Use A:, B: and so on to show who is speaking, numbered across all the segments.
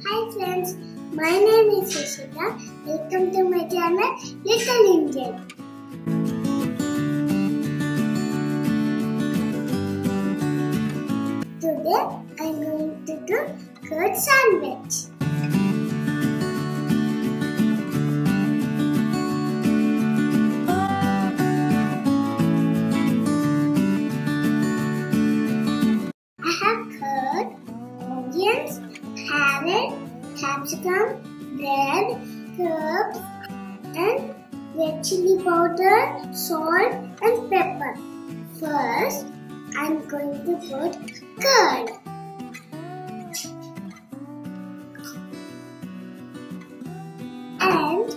A: Hi friends, my name is Ishita. Welcome to my channel Little Indian. Today I am going to do curd sandwich. I have curd, onions, carrot, capsicum, bread, herbs, and red chili powder, salt, and pepper. First, I'm going to put curd. And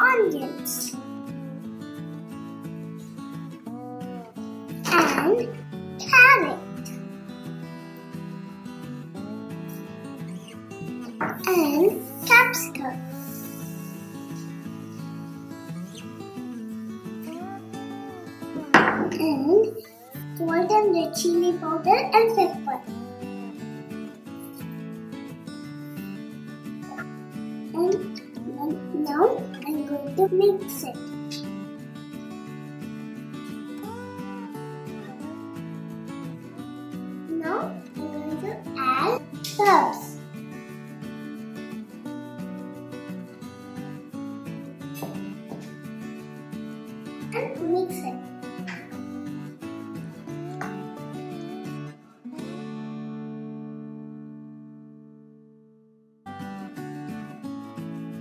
A: onions. And carrot. And capsicum. And salt and red chili powder and pepper. And now I'm going to mix it. Now I'm going to add herbs. And mix it.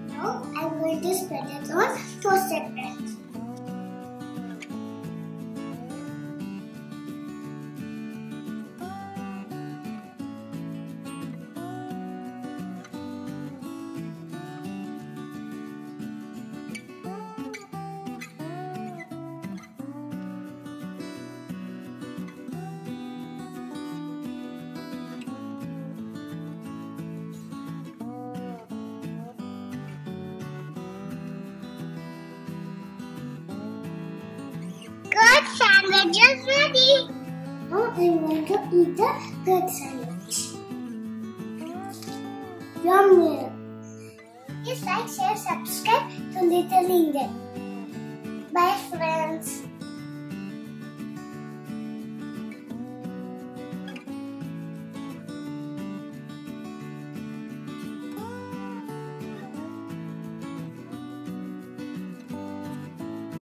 A: Now I'm going to spread it on toasted bread. Curd sandwich is ready. Now I'm going to eat the curd sandwich. Yummy. Please like, share, subscribe to Little Indian. Bye friends.